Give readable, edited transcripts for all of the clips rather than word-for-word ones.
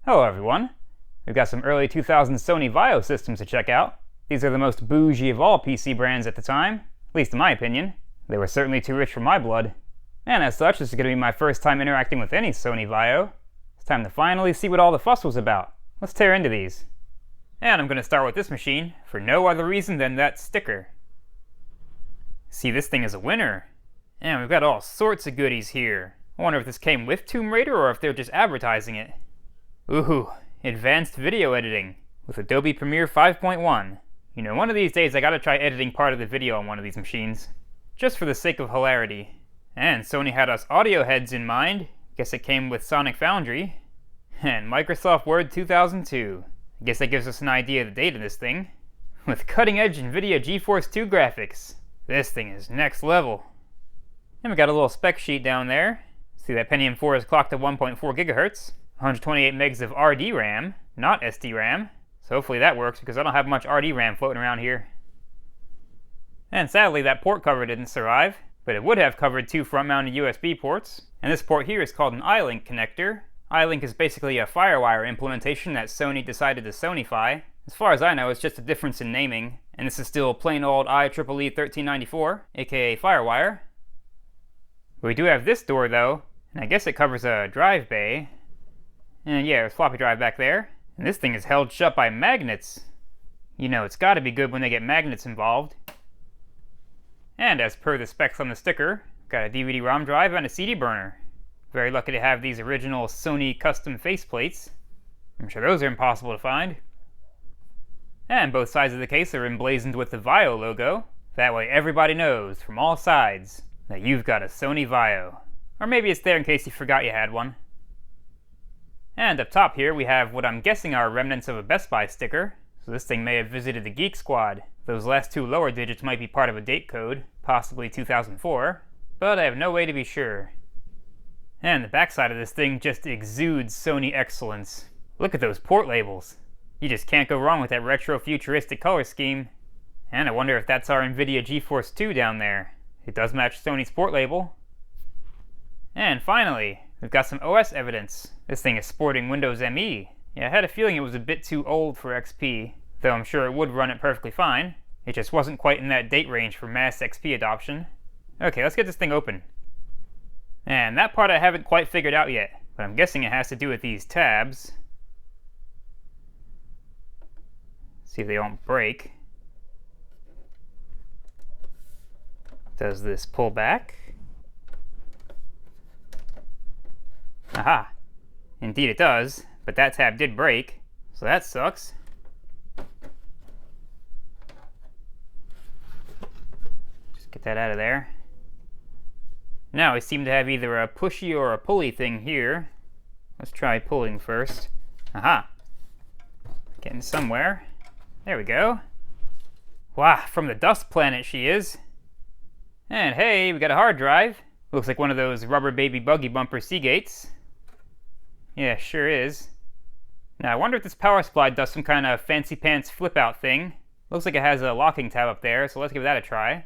Hello everyone. We've got some early 2000s Sony Vaio systems to check out. These are the most bougie of all PC brands at the time, at least in my opinion. They were certainly too rich for my blood. And as such, this is going to be my first time interacting with any Sony Vaio. It's time to finally see what all the fuss was about. Let's tear into these. And I'm going to start with this machine for no other reason than that sticker. See, this thing is a winner. And we've got all sorts of goodies here. I wonder if this came with Tomb Raider or if they're just advertising it. Ooh, advanced video editing with Adobe Premiere 5.1. You know, one of these days I gotta try editing part of the video on one of these machines, just for the sake of hilarity. And Sony had us audio heads in mind. Guess it came with Sonic Foundry. And Microsoft Word 2002. I guess that gives us an idea of the date of this thing. With cutting-edge NVIDIA GeForce 2 graphics. This thing is next level. And we got a little spec sheet down there. See that Pentium 4 is clocked at 1.4 gigahertz. 128 megs of RD RAM, not SD RAM. So hopefully that works because I don't have much RD RAM floating around here. And sadly that port cover didn't survive, but it would have covered 2 front-mounted USB ports. And this port here is called an iLink connector. iLink is basically a FireWire implementation that Sony decided to Sonify. As far as I know, it's just a difference in naming. And this is still plain old IEEE 1394, aka FireWire. We do have this door though, and I guess it covers a drive bay. And yeah, there's a floppy drive back there. And this thing is held shut by magnets. You know, it's gotta be good when they get magnets involved. And as per the specs on the sticker, got a DVD-ROM drive and a CD burner. Very lucky to have these original Sony custom faceplates. I'm sure those are impossible to find. And both sides of the case are emblazoned with the Vaio logo. That way everybody knows from all sides that you've got a Sony Vaio. Or maybe it's there in case you forgot you had one. And up top here we have what I'm guessing are remnants of a Best Buy sticker. So this thing may have visited the Geek Squad. Those last 2 lower digits might be part of a date code, possibly 2004, but I have no way to be sure. And the backside of this thing just exudes Sony excellence. Look at those port labels. You just can't go wrong with that retro futuristic color scheme. And I wonder if that's our NVIDIA GeForce 2 down there. It does match Sony's port label. And finally, we've got some OS evidence. This thing is sporting Windows ME. Yeah, I had a feeling it was a bit too old for XP, though I'm sure it would run it perfectly fine. It just wasn't quite in that date range for mass XP adoption. Okay, let's get this thing open. And that part I haven't quite figured out yet, but I'm guessing it has to do with these tabs. See if they don't break. Does this pull back? Aha! Indeed it does, but that tab did break, so that sucks. Just get that out of there. Now we seem to have either a pushy or a pulley thing here. Let's try pulling first. Aha! Getting somewhere. There we go. Wow, from the dust planet she is. And hey, we got a hard drive. Looks like one of those rubber baby buggy bumper Seagates. Yeah, sure is. Now I wonder if this power supply does some kind of fancy pants flip out thing. Looks like it has a locking tab up there, so let's give that a try.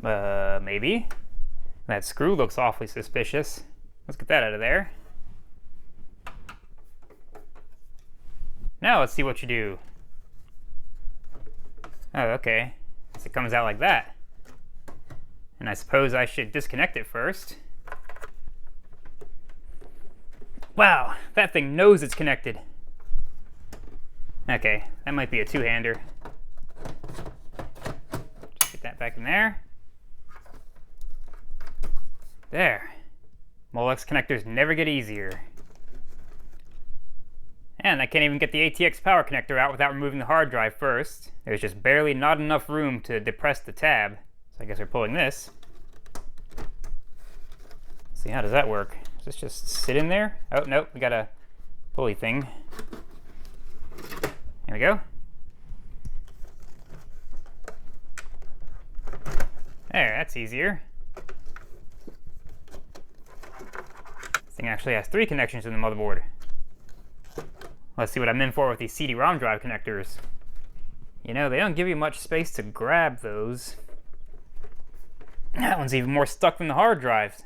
Maybe. That screw looks awfully suspicious. Let's get that out of there. Now let's see what you do. Oh, okay. So it comes out like that. And I suppose I should disconnect it first. Wow, that thing knows it's connected. Okay, that might be a two-hander. Just get that back in there. There. Molex connectors never get easier. And I can't even get the ATX power connector out without removing the hard drive first. There's just barely not enough room to depress the tab. So I guess we're pulling this. Let's see, how does that work? Does this just sit in there? Oh, nope, we got a pulley thing. There we go. There, that's easier. This thing actually has 3 connections to the motherboard. Let's see what I'm in for with these CD-ROM drive connectors. You know, they don't give you much space to grab those. That one's even more stuck than the hard drives.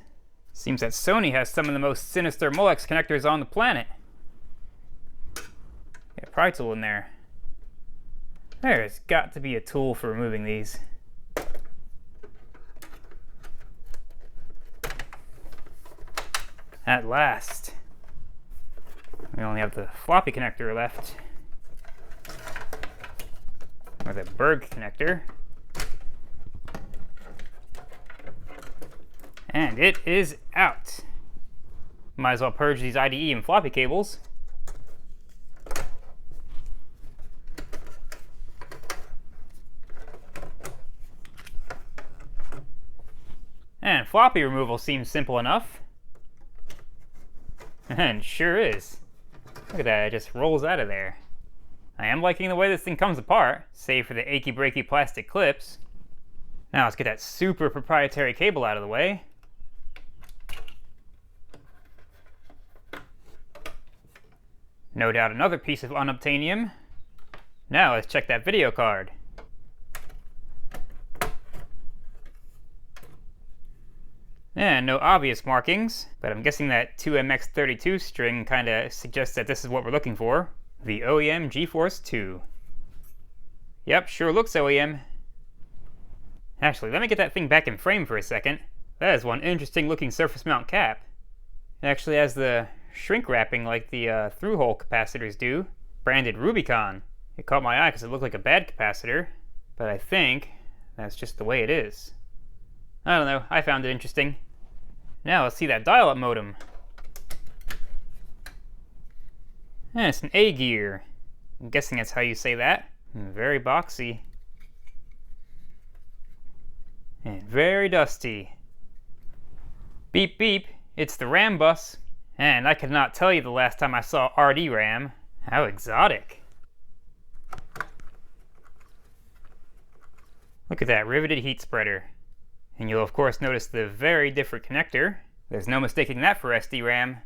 Seems that Sony has some of the most sinister Molex connectors on the planet. Got a pry tool in there. There's got to be a tool for removing these. At last. We only have the floppy connector left. Or the Berg connector. And it is out. Might as well purge these IDE and floppy cables. And floppy removal seems simple enough. And sure is. Look at that, it just rolls out of there. I am liking the way this thing comes apart, save for the achy breaky plastic clips. Now let's get that super proprietary cable out of the way. No doubt another piece of unobtainium. Now let's check that video card. And no obvious markings, but I'm guessing that 2MX32 string kinda suggests that this is what we're looking for. The OEM GeForce 2. Yep, sure looks OEM. Actually, let me get that thing back in frame for a second. That is one interesting looking surface mount cap. It actually has the shrink wrapping like the through-hole capacitors do, branded Rubicon. It caught my eye because it looked like a bad capacitor, but I think that's just the way it is. I don't know, I found it interesting. Now let's see that dial-up modem. And it's an A gear. I'm guessing that's how you say that. Very boxy. And very dusty. Beep beep, it's the RAM bus. And I could not tell you the last time I saw RD RAM. How exotic. Look at that riveted heat spreader. And you'll of course notice the very different connector. There's no mistaking that for SD RAM.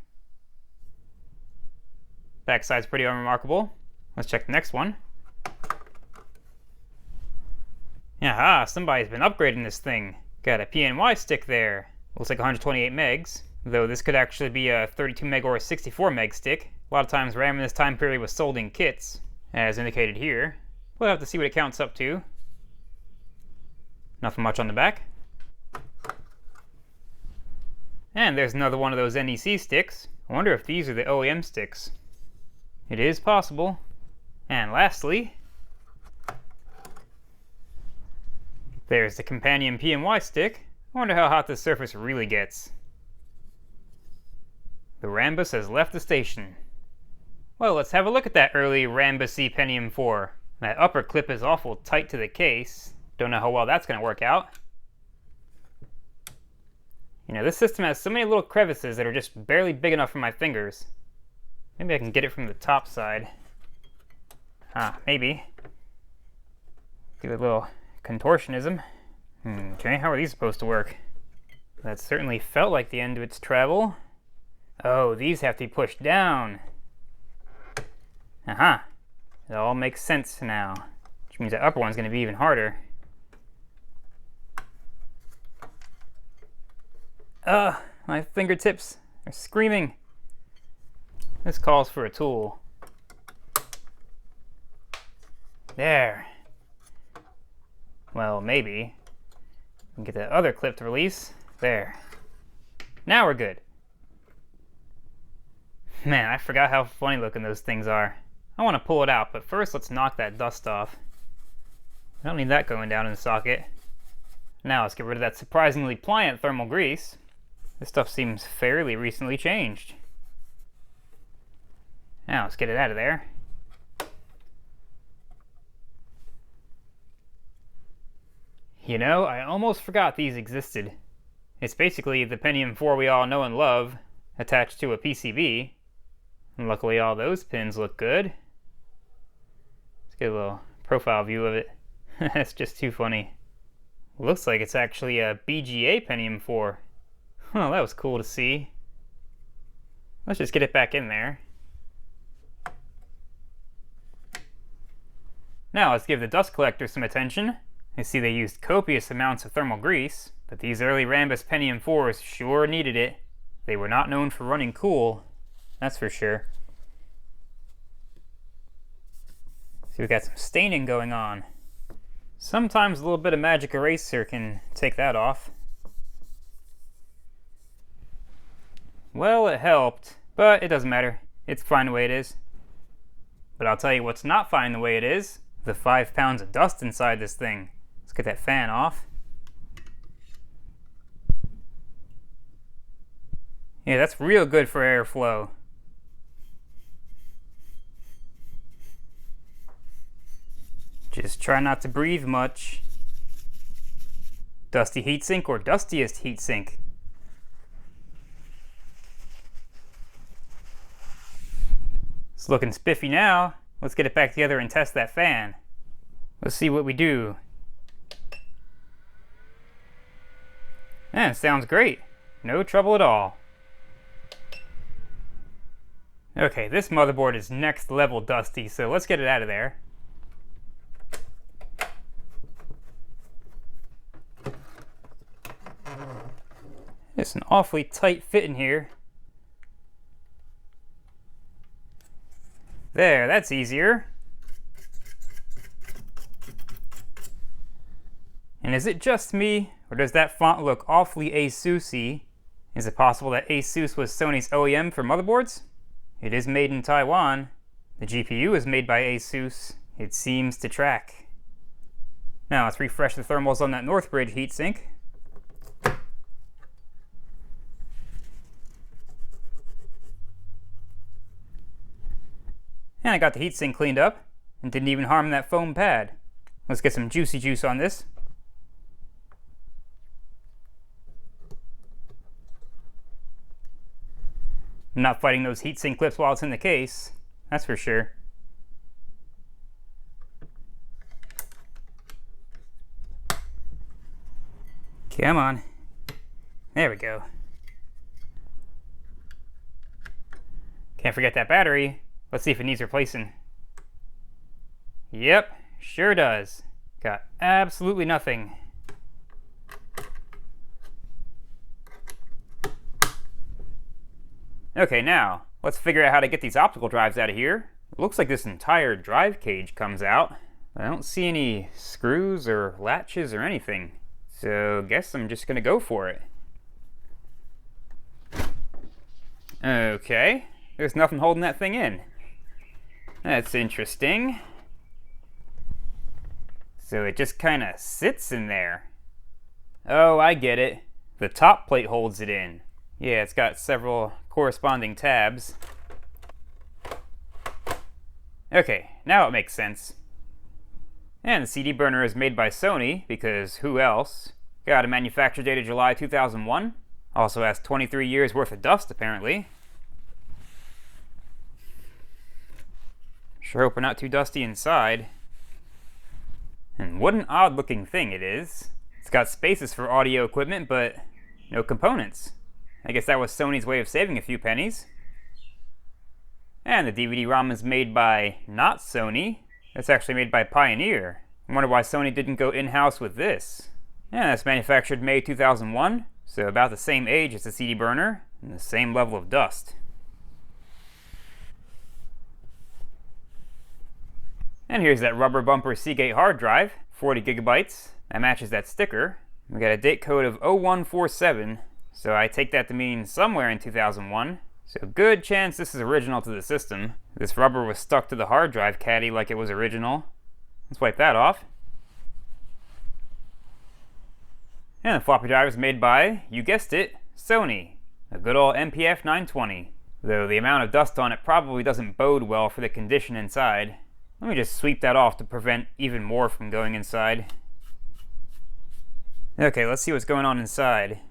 Backside's pretty unremarkable. Let's check the next one. Aha, somebody's been upgrading this thing. Got a PNY stick there. Looks like 128 megs, though this could actually be a 32 meg or a 64 meg stick. A lot of times RAM in this time period was sold in kits, as indicated here. We'll have to see what it counts up to. Nothing much on the back. And there's another one of those NEC sticks. I wonder if these are the OEM sticks. It is possible. And lastly, there's the companion PNY stick. I wonder how hot this surface really gets. The Rambus has left the station. Well, let's have a look at that early Rambus-y Pentium 4. That upper clip is awful tight to the case. Don't know how well that's going to work out. You know, this system has so many little crevices that are just barely big enough for my fingers. Maybe I can get it from the top side. Maybe. Give it a little contortionism. Okay, how are these supposed to work? That certainly felt like the end of its travel. Oh, these have to be pushed down. Aha. It all makes sense now. Which means the upper one's going to be even harder. Ugh, my fingertips are screaming. This calls for a tool. There. Well, maybe. Get the other clip to release. There. Now we're good. Man, I forgot how funny looking those things are. I want to pull it out, but first let's knock that dust off. I don't need that going down in the socket. Now let's get rid of that surprisingly pliant thermal grease. This stuff seems fairly recently changed. Now let's get it out of there. You know, I almost forgot these existed. It's basically the Pentium 4 we all know and love, attached to a PCB. And luckily all those pins look good. Let's get a little profile view of it. That's just too funny. Looks like it's actually a BGA Pentium 4. Oh, that was cool to see. Let's just get it back in there. Now let's give the dust collector some attention. You see they used copious amounts of thermal grease, but these early Rambus Pentium 4s sure needed it. They were not known for running cool, that's for sure. So we've got some staining going on. Sometimes a little bit of magic eraser can take that off. Well, it helped, but it doesn't matter. It's fine the way it is. But I'll tell you what's not fine the way it is. The 5 pounds of dust inside this thing. Let's get that fan off. Yeah, that's real good for airflow. Just try not to breathe much. Dusty heatsink or dustiest heatsink? It's looking spiffy now. Let's get it back together and test that fan. Let's see what we do. Yeah, it sounds great. No trouble at all. Okay, this motherboard is next level dusty, so let's get it out of there. It's an awfully tight fit in here. There, that's easier. And is it just me, or does that font look awfully ASUS-y? Is it possible that ASUS was Sony's OEM for motherboards? It is made in Taiwan. The GPU is made by ASUS. It seems to track. Now let's refresh the thermals on that Northbridge heatsink. And I got the heatsink cleaned up and didn't even harm that foam pad. Let's get some juicy juice on this. I'm not fighting those heatsink clips while it's in the case, that's for sure. Come on. There we go. Can't forget that battery. Let's see if it needs replacing. Yep, sure does. Got absolutely nothing. Okay, now, let's figure out how to get these optical drives out of here. It looks like this entire drive cage comes out. I don't see any screws or latches or anything. So, guess I'm just gonna go for it. Okay, there's nothing holding that thing in. That's interesting. So it just kind of sits in there. Oh, I get it. The top plate holds it in. Yeah, it's got several corresponding tabs. Okay, now it makes sense. And the CD burner is made by Sony, because who else? Got a manufacture date of July 2001. Also has 23 years worth of dust, apparently. Sure hope we're not too dusty inside. And what an odd looking thing it is. It's got spaces for audio equipment, but no components. I guess that was Sony's way of saving a few pennies. And the DVD-ROM is made by not Sony. It's actually made by Pioneer. I wonder why Sony didn't go in-house with this. Yeah, it's manufactured May 2001, so about the same age as the CD burner, and the same level of dust. And here's that rubber bumper Seagate hard drive, 40 gigabytes. That matches that sticker. We got a date code of 0147, so I take that to mean somewhere in 2001. So good chance this is original to the system. This rubber was stuck to the hard drive caddy like it was original. Let's wipe that off. And the floppy drive is made by, you guessed it, Sony. A good old MPF 920. Though the amount of dust on it probably doesn't bode well for the condition inside. Let me just sweep that off to prevent even more from going inside. Okay, let's see what's going on inside.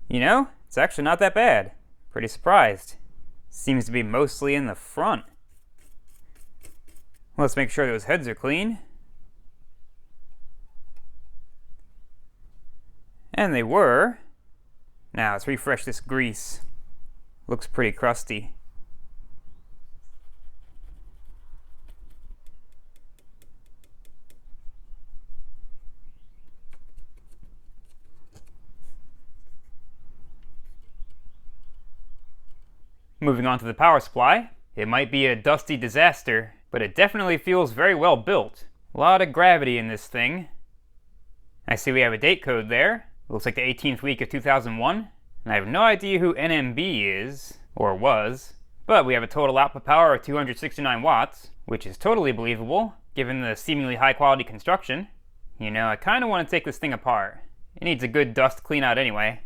You know, it's actually not that bad. Pretty surprised. Seems to be mostly in the front. Let's make sure those heads are clean. And they were. Now let's refresh this grease. Looks pretty crusty. Moving on to the power supply. It might be a dusty disaster, but it definitely feels very well built. A lot of gravity in this thing. I see we have a date code there. Looks like the 18th week of 2001. And I have no idea who NMB is, or was, but we have a total output power of 269 watts, which is totally believable, given the seemingly high quality construction. You know, I kind of want to take this thing apart. It needs a good dust clean out anyway.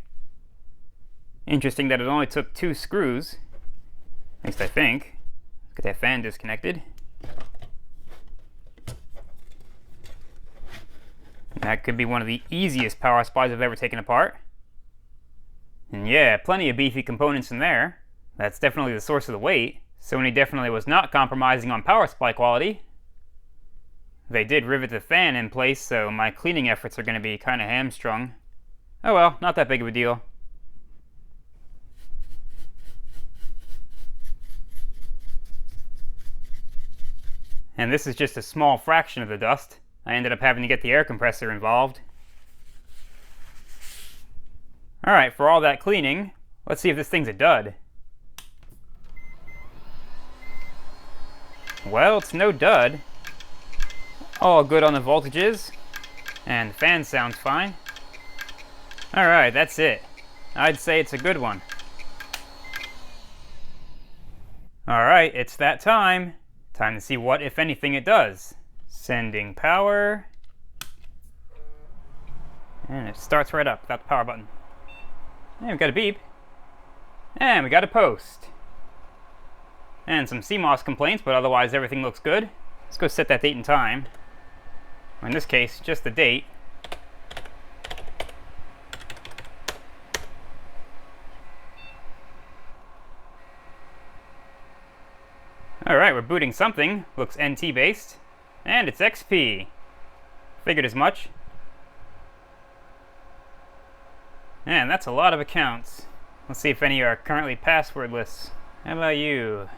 Interesting that it only took 2 screws, at least I think. Let's get that fan disconnected. That could be one of the easiest power supplies I've ever taken apart. And yeah, plenty of beefy components in there. That's definitely the source of the weight. Sony definitely was not compromising on power supply quality. They did rivet the fan in place, so my cleaning efforts are going to be kind of hamstrung. Oh well, not that big of a deal. And this is just a small fraction of the dust. I ended up having to get the air compressor involved. Alright, for all that cleaning, let's see if this thing's a dud. Well, it's no dud. All good on the voltages, and the fan sounds fine. Alright, that's it. I'd say it's a good one. Alright, it's that time. Time to see what, if anything, it does. Sending power. And it starts right up without the power button. And we got a beep. And we got a post. And some CMOS complaints, but otherwise everything looks good. Let's go set that date and time. Or in this case, just the date. Alright, we're booting something. Looks NT based. And it's XP. Figured as much. And that's a lot of accounts. Let's see if any are currently passwordless. How about you?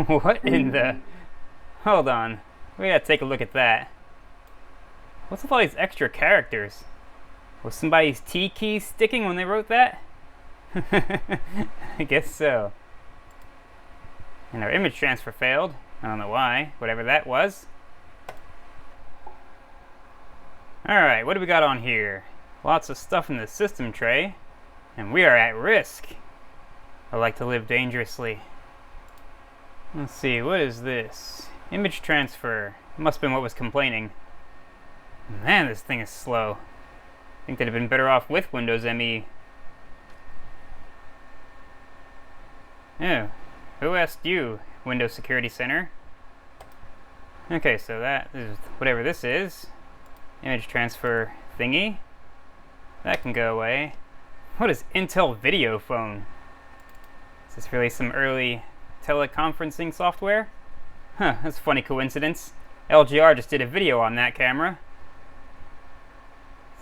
What in the... Hold on. We gotta take a look at that. What's with all these extra characters? Was somebody's T key sticking when they wrote that? I guess so. And our image transfer failed. I don't know why. Whatever that was. Alright, what do we got on here? Lots of stuff in the system tray. And we are at risk. I like to live dangerously. Let's see, what is this? Image transfer. Must have been what was complaining. Man, this thing is slow. I think they'd have been better off with Windows ME. Oh, who asked you, Windows Security Center? Okay, so that is whatever this is. Image transfer thingy. That can go away. What is Intel Video Phone? Is this really some early teleconferencing software? Huh, that's a funny coincidence. LGR just did a video on that camera.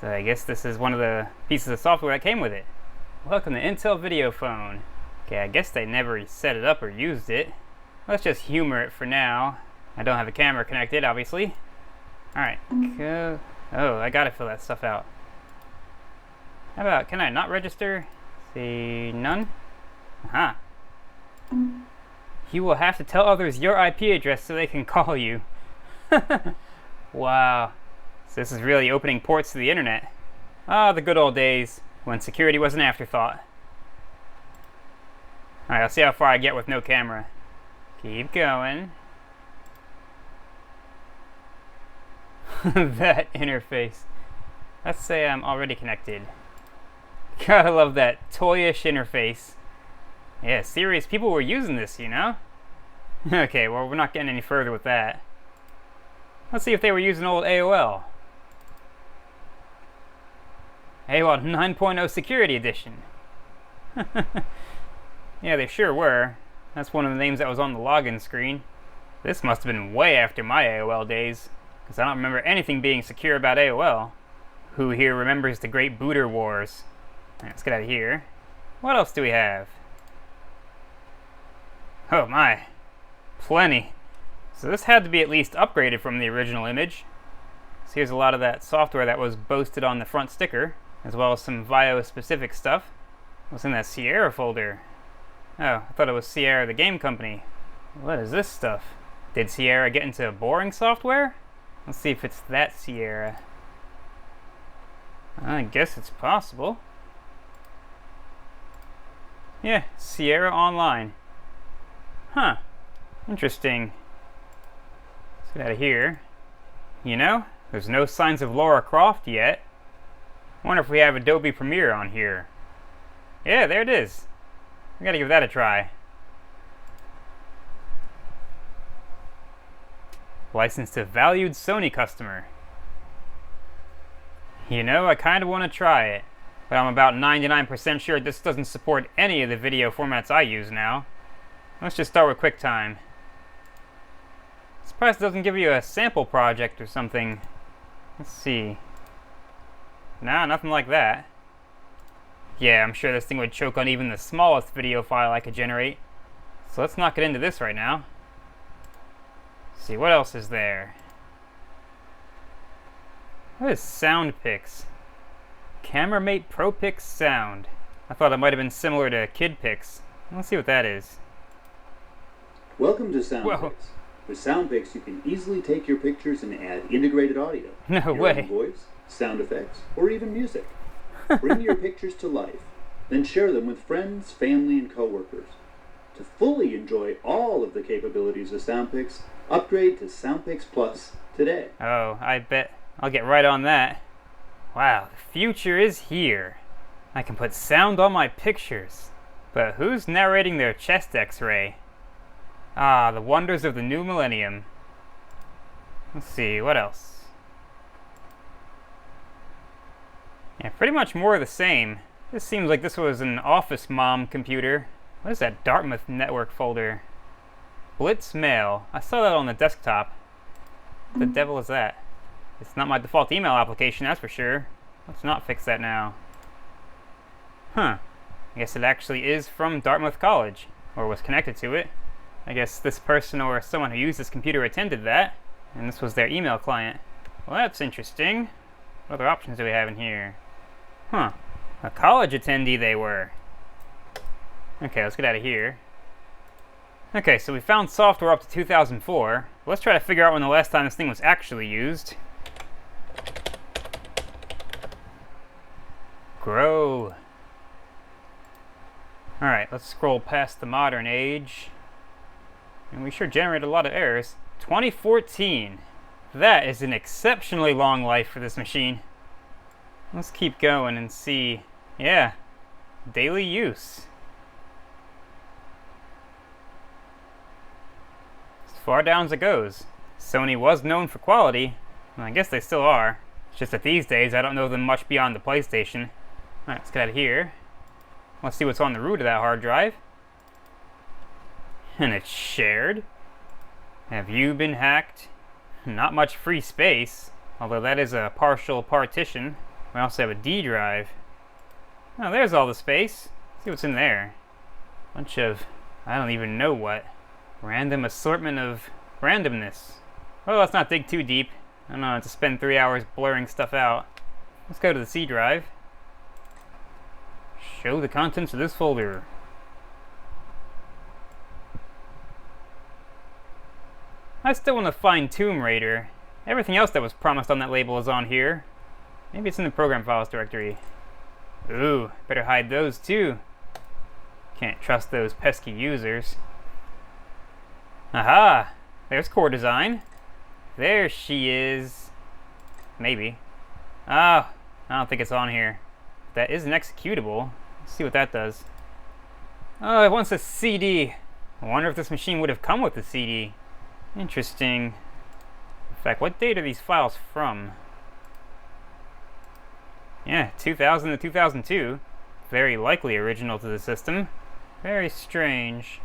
So I guess this is one of the pieces of software that came with it. Welcome to Intel Video Phone. Okay, I guess they never set it up or used it. Let's just humor it for now. I don't have a camera connected, obviously. Alright, go. Oh, I gotta fill that stuff out. How about, can I not register? See, none? Aha. You will have to tell others your IP address so they can call you. Wow. So this is really opening ports to the internet. Ah, the good old days when security was an afterthought. Alright, I'll see how far I get with no camera. Keep going. That interface. Let's say I'm already connected. Gotta love that toyish interface. Yeah, serious people were using this, you know? Okay, well, we're not getting any further with that. Let's see if they were using old AOL. AOL 9.0 Security Edition. Yeah, they sure were. That's one of the names that was on the login screen. This must have been way after my AOL days, because I don't remember anything being secure about AOL. Who here remembers the great booter wars? Right, let's get out of here. What else do we have? Oh my, plenty. So this had to be at least upgraded from the original image. So here's a lot of that software that was boasted on the front sticker, as well as some Vaio-specific stuff. What's in that Sierra folder? Oh, I thought it was Sierra, the game company. What is this stuff? Did Sierra get into boring software? Let's see if it's that Sierra. I guess it's possible. Yeah, Sierra Online. Huh. Interesting. Let's get out of here. You know, there's no signs of Lara Croft yet. Wonder if we have Adobe Premiere on here. Yeah, there it is. We gotta give that a try. Licensed to valued Sony customer. You know, I kinda wanna try it, but I'm about 99% sure this doesn't support any of the video formats I use now. Let's just start with QuickTime. Surprised it doesn't give you a sample project or something. Let's see. Nah, nothing like that. Yeah, I'm sure this thing would choke on even the smallest video file I could generate. So let's not get into this right now. Let's see, what else is there? What is SoundPix? CameraMate ProPix Sound. I thought it might have been similar to KidPix. Let's see what that is. Welcome to SoundPix. With SoundPix, you can easily take your pictures and add integrated audio. No your way. own voice, sound effects, or even music. Bring your pictures to life, then share them with friends, family, and coworkers. To fully enjoy all of the capabilities of SoundPix, upgrade to SoundPix Plus today. Oh, I bet I'll get right on that. Wow, the future is here. I can put sound on my pictures. But who's narrating their chest x-ray? Ah, the wonders of the new millennium. Let's see, what else? Yeah, pretty much more of the same. This seems like this was an office mom computer. What is that Dartmouth network folder? Blitz Mail. I saw that on the desktop. What the devil is that? It's not my default email application, that's for sure. Let's not fix that now. Huh. I guess it actually is from Dartmouth College, or was connected to it. I guess this person or someone who used this computer attended that, and this was their email client. Well, that's interesting. What other options do we have in here? Huh. A college attendee they were. Okay, let's get out of here. Okay, so we found software up to 2004. Let's try to figure out when the last time this thing was actually used. Grow. Alright, let's scroll past the modern age. And we sure generated a lot of errors. 2014. That is an exceptionally long life for this machine. Let's keep going and see. Yeah, daily use. As far down as it goes. Sony was known for quality, and I guess they still are. It's just that these days I don't know them much beyond the PlayStation. Alright, let's get out of here. Let's see what's on the root of that hard drive. And it's shared. Have you been hacked? Not much free space, although that is a partial partition. We also have a D drive. Oh, there's all the space. Let's see what's in there. Bunch of, I don't even know what. Random assortment of randomness. Well, let's not dig too deep. I don't know, to spend 3 hours blurring stuff out. Let's go to the C drive. Show the contents of this folder. I still want to find Tomb Raider. Everything else that was promised on that label is on here. Maybe it's in the program files directory. Ooh, better hide those too. Can't trust those pesky users. Aha! There's core design. There she is. Maybe. Oh, I don't think it's on here. That is an executable. Let's see what that does. Oh, it wants a CD. I wonder if this machine would have come with a CD. Interesting. In fact, what date are these files from? Yeah, 2000 to 2002. Very likely original to the system. Very strange.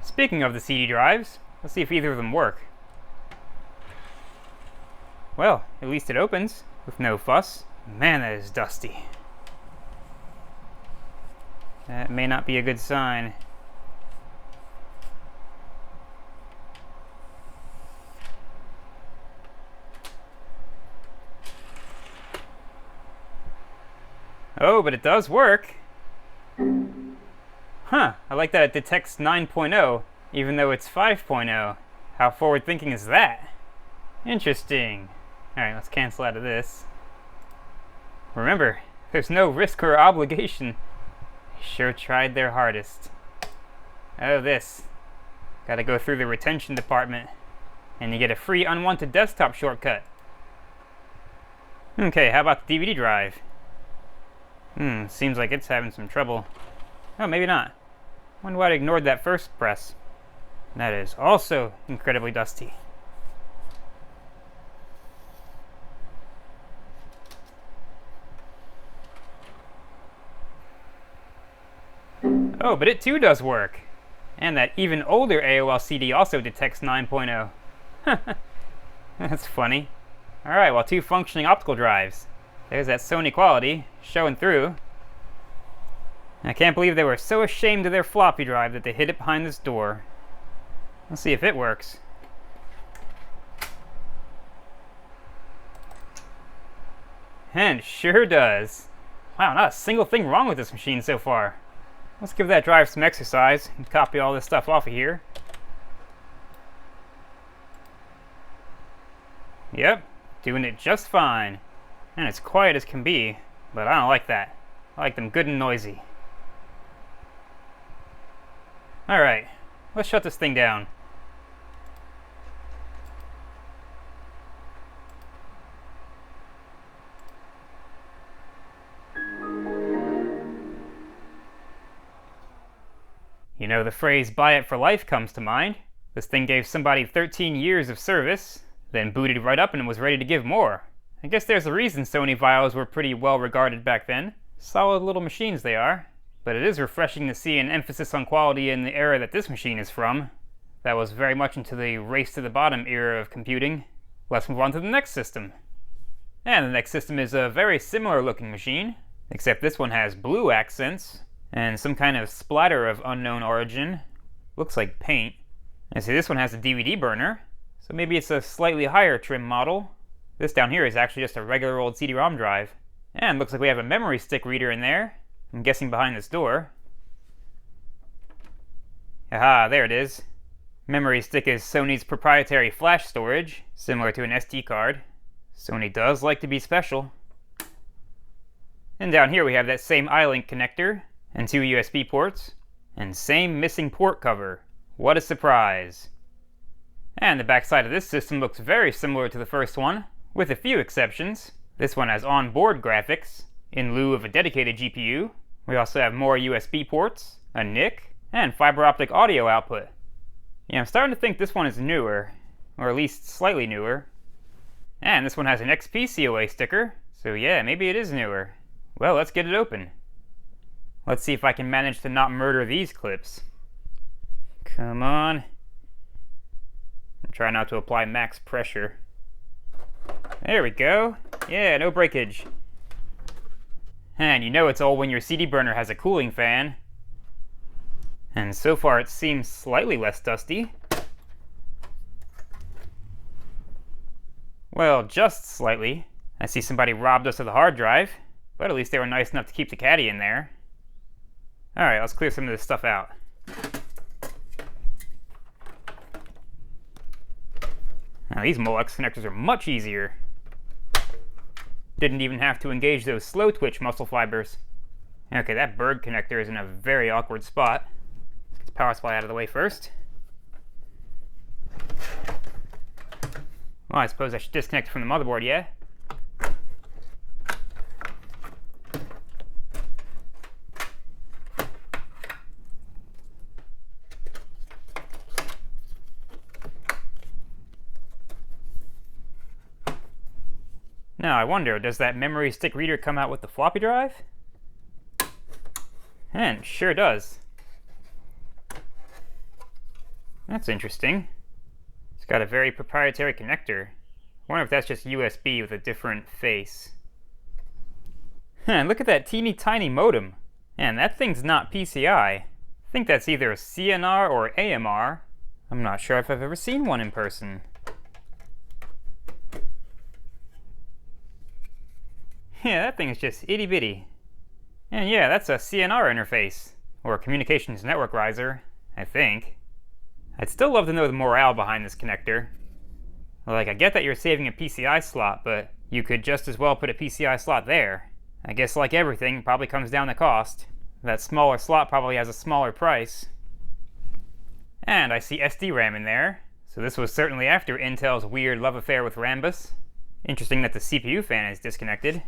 Speaking of the CD drives, let's see if either of them work. Well, at least it opens, with no fuss. Man, that is dusty. That may not be a good sign. Oh, but it does work. Huh, I like that it detects 9.0, even though it's 5.0. How forward-thinking is that? Interesting. Alright, let's cancel out of this. Remember, there's no risk or obligation. They sure tried their hardest. Oh, this. Gotta go through the retention department. And you get a free unwanted desktop shortcut. Okay, how about the DVD drive? Seems like it's having some trouble. Oh, maybe not. Wonder why I ignored that first press. That is also incredibly dusty. Oh, but it too does work. And that even older AOL CD also detects 9.0. That's funny. Alright, well, 2 functioning optical drives. There's that Sony quality showing through. I can't believe they were so ashamed of their floppy drive that they hid it behind this door. Let's see if it works. And it sure does. Wow, not a single thing wrong with this machine so far. Let's give that drive some exercise and copy all this stuff off of here. Yep, doing it just fine. And it's quiet as can be, but I don't like that. I like them good and noisy. Alright, let's shut this thing down. You know, the phrase "buy it for life" comes to mind. This thing gave somebody 13 years of service, then booted right up and was ready to give more. I guess there's a reason Sony Vaios were pretty well regarded back then. Solid little machines they are. But it is refreshing to see an emphasis on quality in the era that this machine is from. That was very much into the race to the bottom era of computing. Let's move on to the next system. And the next system is a very similar looking machine, except this one has blue accents and some kind of splatter of unknown origin. Looks like paint. And see, this one has a DVD burner, so maybe it's a slightly higher trim model. This down here is actually just a regular old CD-ROM drive. And looks like we have a memory stick reader in there. I'm guessing behind this door. Aha, there it is. Memory stick is Sony's proprietary flash storage, similar to an SD card. Sony does like to be special. And down here we have that same iLink connector, and 2 USB ports, and same missing port cover. What a surprise. And the backside of this system looks very similar to the first one, with a few exceptions. This one has onboard graphics, in lieu of a dedicated GPU. We also have more USB ports, a NIC, and fiber optic audio output. Yeah, I'm starting to think this one is newer, or at least slightly newer. And this one has an XP-COA sticker, so yeah, maybe it is newer. Well, let's get it open. Let's see if I can manage to not murder these clips. Come on. Try not to apply max pressure. There we go. Yeah, no breakage. And you know it's all when your CD burner has a cooling fan. And so far it seems slightly less dusty. Well, just slightly. I see somebody robbed us of the hard drive, but at least they were nice enough to keep the caddy in there. Alright, let's clear some of this stuff out. Now these Molex connectors are much easier. Didn't even have to engage those slow twitch muscle fibers. Okay, that bird connector is in a very awkward spot. Let's power supply out of the way first. Well, I suppose I should disconnect from the motherboard, yeah? Now, I wonder, does that memory stick reader come out with the floppy drive? And it sure does. That's interesting. It's got a very proprietary connector. I wonder if that's just USB with a different face. And look at that teeny tiny modem. And that thing's not PCI. I think that's either CNR or AMR. I'm not sure if I've ever seen one in person. Yeah, that thing is just itty bitty. And yeah, that's a CNR interface, or a communications network riser, I think. I'd still love to know the morale behind this connector. Like, I get that you're saving a PCI slot, but you could just as well put a PCI slot there. I guess like everything, probably comes down to cost. That smaller slot probably has a smaller price. And I see SD-RAM in there, so this was certainly after Intel's weird love affair with Rambus. Interesting that the CPU fan is disconnected,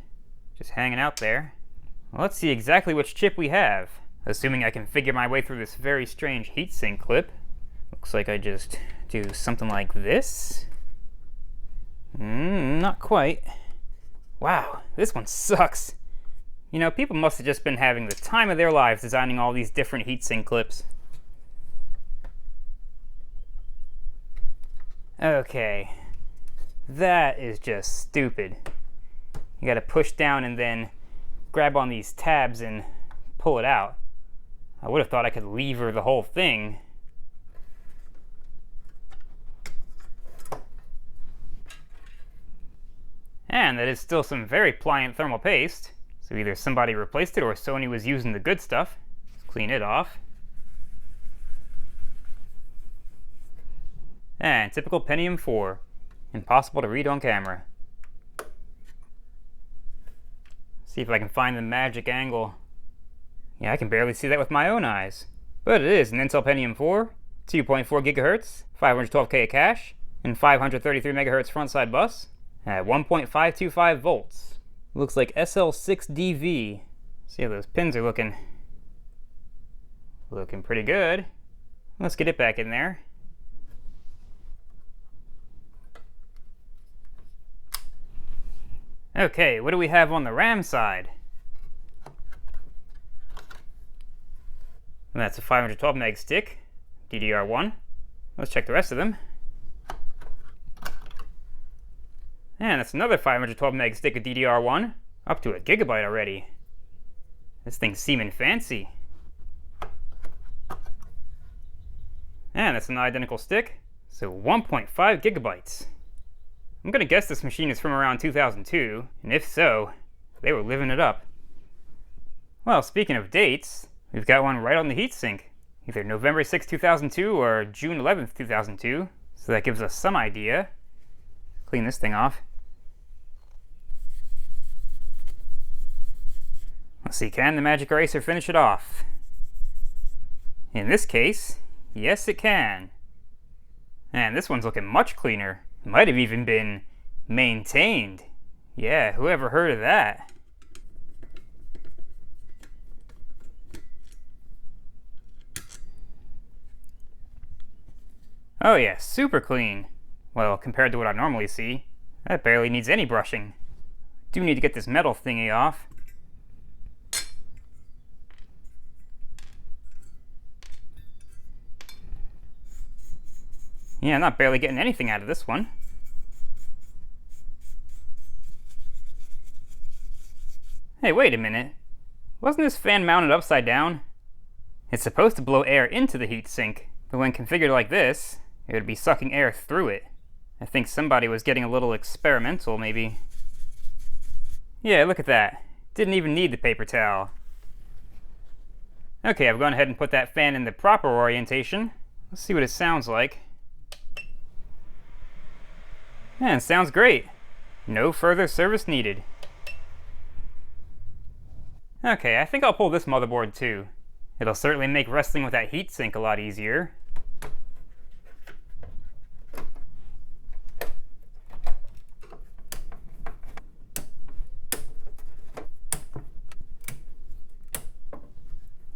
just hanging out there. Well, let's see exactly which chip we have, assuming I can figure my way through this very strange heatsink clip. Looks like I just do something like this. Not quite. Wow, this one sucks. You know, people must have just been having the time of their lives designing all these different heatsink clips. Okay, that is just stupid. You gotta push down and then grab on these tabs and pull it out. I would have thought I could lever the whole thing. And that is still some very pliant thermal paste. So either somebody replaced it or Sony was using the good stuff. Let's clean it off. And typical Pentium 4. Impossible to read on camera. See if I can find the magic angle. Yeah, I can barely see that with my own eyes. But it is an Intel Pentium 4, 2.4 GHz, 512K of cache, and 533 MHz frontside bus at 1.525 volts. Looks like SL6DV. See how those pins are looking. Looking pretty good. Let's get it back in there. Okay, what do we have on the RAM side? That's a 512 meg stick, DDR1. Let's check the rest of them. And that's another 512 meg stick of DDR1, up to 1 GB already. This thing's seeming fancy. And that's an identical stick, so 1.5 GB. I'm gonna guess this machine is from around 2002, and if so, they were living it up. Well, speaking of dates, we've got one right on the heatsink, either November 6, 2002 or June 11th, 2002, so that gives us some idea. Clean this thing off. Let's see, can the magic eraser finish it off? In this case, yes it can. And this one's looking much cleaner. Might have even been maintained. Yeah, whoever heard of that? Oh yeah, super clean. Well, compared to what I normally see, that barely needs any brushing. Do need to get this metal thingy off. Yeah, I'm not barely getting anything out of this one. Hey, wait a minute. Wasn't this fan mounted upside down? It's supposed to blow air into the heatsink, but when configured like this, it would be sucking air through it. I think somebody was getting a little experimental, maybe. Yeah, look at that. Didn't even need the paper towel. Okay, I've gone ahead and put that fan in the proper orientation. Let's see what it sounds like. Yeah, it sounds great. No further service needed. Okay, I think I'll pull this motherboard too. It'll certainly make wrestling with that heatsink a lot easier.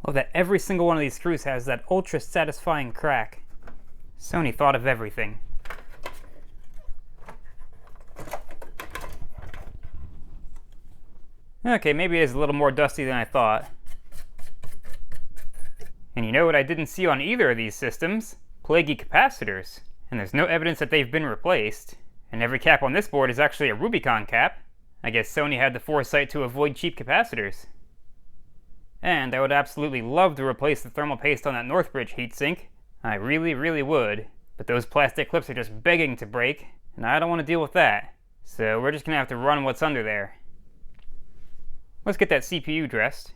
Love that every single one of these screws has that ultra satisfying crack. Sony thought of everything. Okay, maybe it is a little more dusty than I thought. And you know what I didn't see on either of these systems? Plaguey capacitors. And there's no evidence that they've been replaced. And every cap on this board is actually a Rubicon cap. I guess Sony had the foresight to avoid cheap capacitors. And I would absolutely love to replace the thermal paste on that Northbridge heatsink. I really, really would. But those plastic clips are just begging to break, and I don't want to deal with that. So we're just going to have to run what's under there. Let's get that CPU dressed.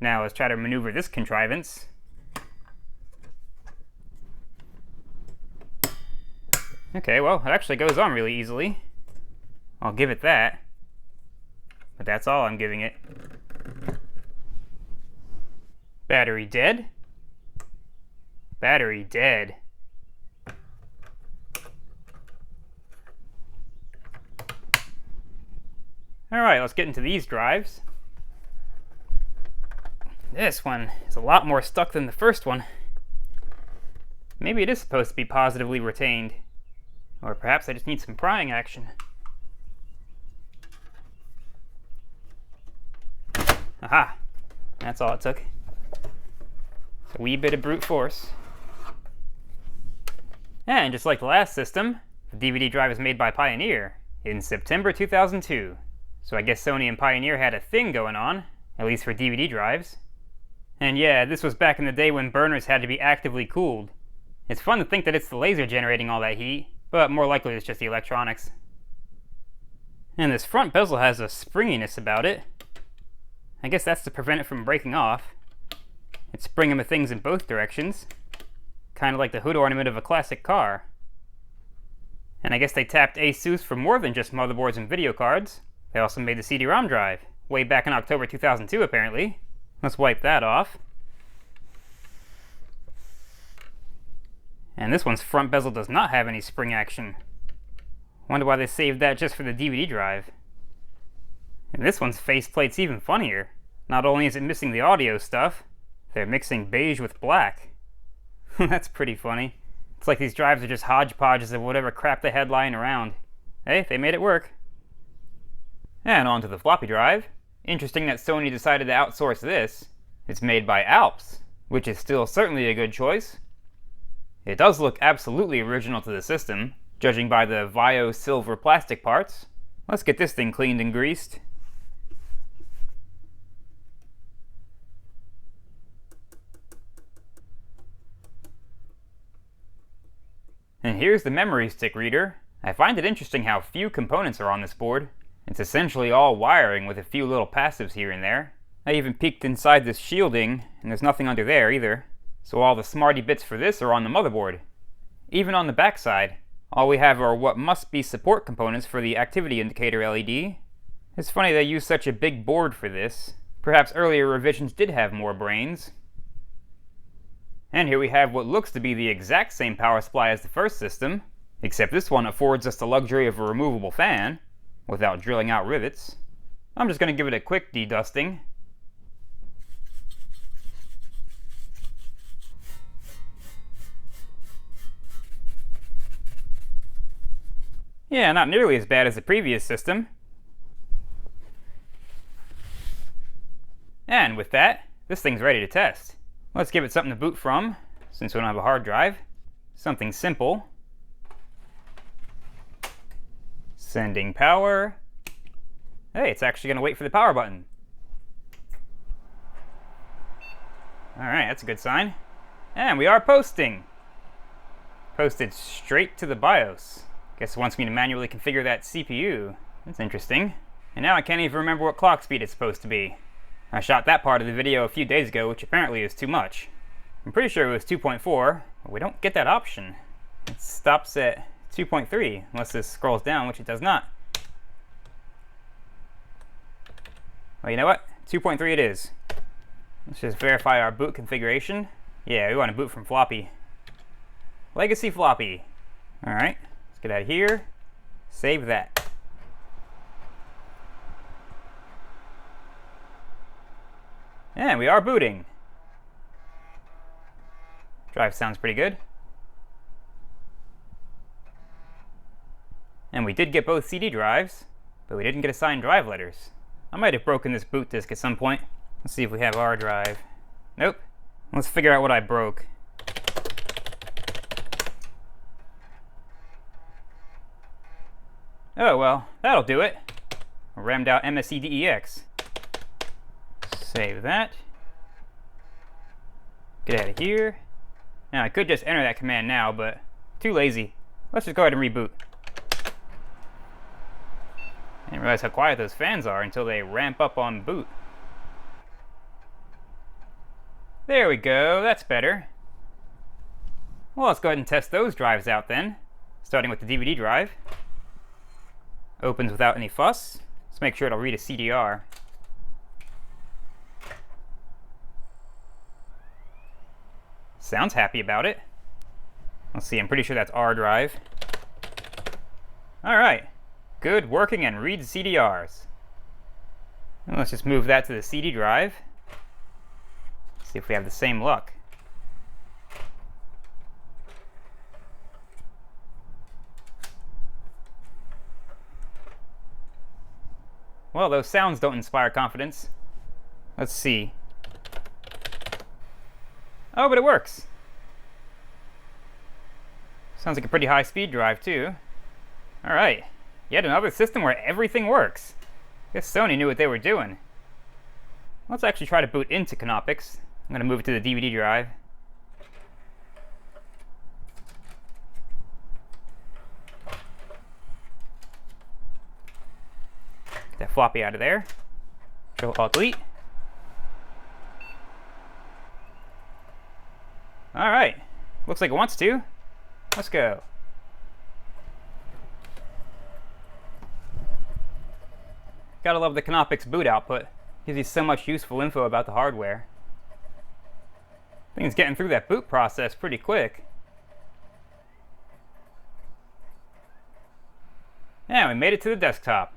Now let's try to maneuver this contrivance. Okay, well, it actually goes on really easily. I'll give it that. But that's all I'm giving it. Battery dead? Battery dead. Alright, let's get into these drives. This one is a lot more stuck than the first one. Maybe it is supposed to be positively retained. Or perhaps I just need some prying action. Aha! That's all it took. A wee bit of brute force. And just like the last system, the DVD drive was made by Pioneer in September 2002. So I guess Sony and Pioneer had a thing going on, at least for DVD drives. And yeah, this was back in the day when burners had to be actively cooled. It's fun to think that it's the laser generating all that heat, but more likely it's just the electronics. And this front bezel has a springiness about it. I guess that's to prevent it from breaking off. It's springing with things in both directions. Kind of like the hood ornament of a classic car. And I guess they tapped ASUS for more than just motherboards and video cards. They also made the CD-ROM drive, way back in October 2002 apparently. Let's wipe that off. And this one's front bezel does not have any spring action. Wonder why they saved that just for the DVD drive. And this one's faceplate's even funnier. Not only is it missing the audio stuff, they're mixing beige with black. That's pretty funny. It's like these drives are just hodgepodges of whatever crap they had lying around. Hey, they made it work. And on to the floppy drive. Interesting that Sony decided to outsource this. It's made by Alps, which is still certainly a good choice. It does look absolutely original to the system, judging by the Vaio silver plastic parts. Let's get this thing cleaned and greased. And here's the memory stick reader. I find it interesting how few components are on this board. It's essentially all wiring with a few little passives here and there. I even peeked inside this shielding, and there's nothing under there either. So all the smarty bits for this are on the motherboard. Even on the backside, all we have are what must be support components for the activity indicator LED. It's funny they use such a big board for this. Perhaps earlier revisions did have more brains. And here we have what looks to be the exact same power supply as the first system, except this one affords us the luxury of a removable fan, without drilling out rivets. I'm just going to give it a quick de-dusting. Yeah, not nearly as bad as the previous system. And with that, this thing's ready to test. Let's give it something to boot from, since we don't have a hard drive. Something simple. Sending power. Hey, it's actually going to wait for the power button. Alright, that's a good sign. And we are posting. Posted straight to the BIOS. Guess it wants me to manually configure that CPU. That's interesting. And now I can't even remember what clock speed it's supposed to be. I shot that part of the video a few days ago, which apparently is too much. I'm pretty sure it was 2.4, but we don't get that option. It stops at 2.3, unless this scrolls down, which it does not. Well, you know what? 2.3 it is. Let's just verify our boot configuration. Yeah, we want to boot from floppy. Legacy floppy. Alright, let's get out of here. Save that. And we are booting. Drive sounds pretty good. And we did get both CD drives, but we didn't get assigned drive letters. I might have broken this boot disk at some point. Let's see if we have our drive. Nope. Let's figure out what I broke. Oh well, that'll do it. I rammed out MSEDEX. Save that. Get out of here. Now I could just enter that command now, but too lazy. Let's just go ahead and reboot. I didn't realize how quiet those fans are until they ramp up on boot. There we go, that's better. Well, let's go ahead and test those drives out then, starting with the DVD drive. Opens without any fuss. Let's make sure it'll read a CDR. Sounds happy about it. Let's see, I'm pretty sure that's R drive. Alright, good working and reads CDRs. And let's just move that to the CD drive. See if we have the same luck. Well, those sounds don't inspire confidence. Let's see. Oh, but it works. Sounds like a pretty high-speed drive, too. Alright, yet another system where everything works. Guess Sony knew what they were doing. Let's actually try to boot into Canopix. I'm going to move it to the DVD drive. Get that floppy out of there. Control-Alt-Delete. Alright, looks like it wants to. Let's go. Gotta love the Canopix boot output. Gives you so much useful info about the hardware. Thing's getting through that boot process pretty quick. Yeah, we made it to the desktop.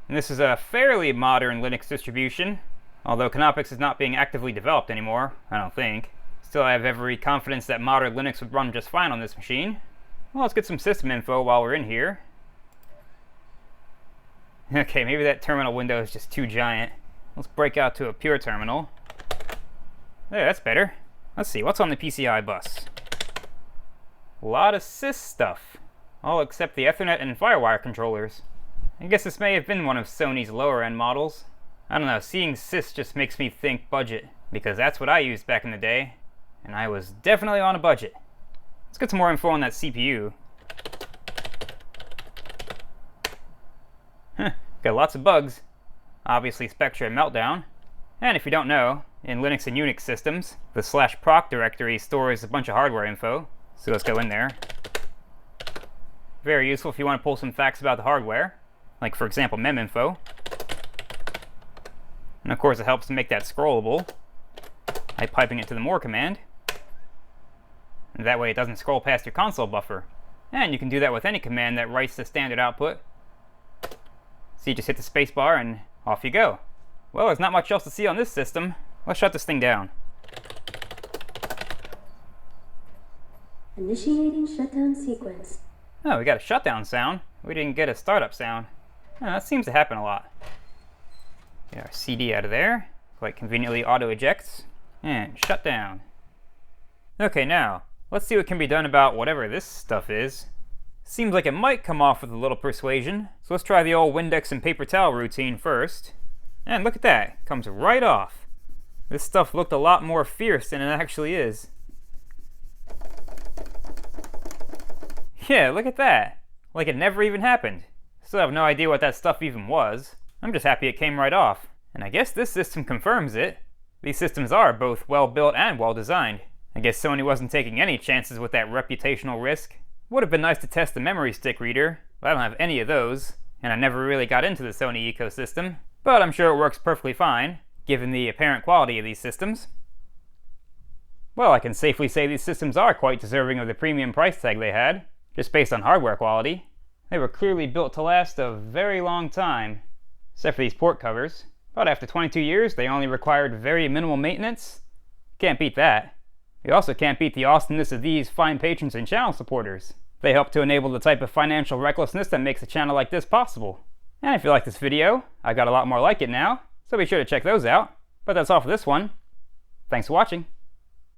And this is a fairly modern Linux distribution, although Canopix is not being actively developed anymore, I don't think. Still, I have every confidence that modern Linux would run just fine on this machine. Well, let's get some system info while we're in here. Okay, maybe that terminal window is just too giant. Let's break out to a pure terminal. There, that's better. Let's see, what's on the PCI bus? A lot of sys stuff. All except the Ethernet and Firewire controllers. I guess this may have been one of Sony's lower-end models. I don't know, seeing sys just makes me think budget, because that's what I used back in the day, and I was definitely on a budget. Let's get some more info on that CPU. Got lots of bugs. Obviously Spectre and Meltdown. And if you don't know, in Linux and Unix systems, the /proc directory stores a bunch of hardware info. So let's go in there. Very useful if you want to pull some facts about the hardware, like for example meminfo. And of course it helps to make that scrollable by piping it to the more command. And that way it doesn't scroll past your console buffer. And you can do that with any command that writes the standard output. So you just hit the spacebar and off you go. Well, there's not much else to see on this system. Let's shut this thing down. Initiating shutdown sequence. Oh, we got a shutdown sound. We didn't get a startup sound. Oh, that seems to happen a lot. Get our CD out of there. Quite conveniently auto ejects. And shut down. Okay, now, let's see what can be done about whatever this stuff is. Seems like it might come off with a little persuasion. So let's try the old Windex and paper towel routine first. And look at that, comes right off. This stuff looked a lot more fierce than it actually is. Yeah, look at that. Like it never even happened. Still have no idea what that stuff even was. I'm just happy it came right off. And I guess this system confirms it. These systems are both well built and well designed. I guess Sony wasn't taking any chances with that reputational risk. Would have been nice to test the memory stick reader, but I don't have any of those, and I never really got into the Sony ecosystem. But I'm sure it works perfectly fine, given the apparent quality of these systems. Well, I can safely say these systems are quite deserving of the premium price tag they had, just based on hardware quality. They were clearly built to last a very long time, except for these port covers. But after 22 years, they only required very minimal maintenance. Can't beat that. You also can't beat the awesomeness of these fine patrons and channel supporters. They help to enable the type of financial recklessness that makes a channel like this possible. And if you like this video, I got a lot more like it now, so be sure to check those out. But that's all for this one. Thanks for watching.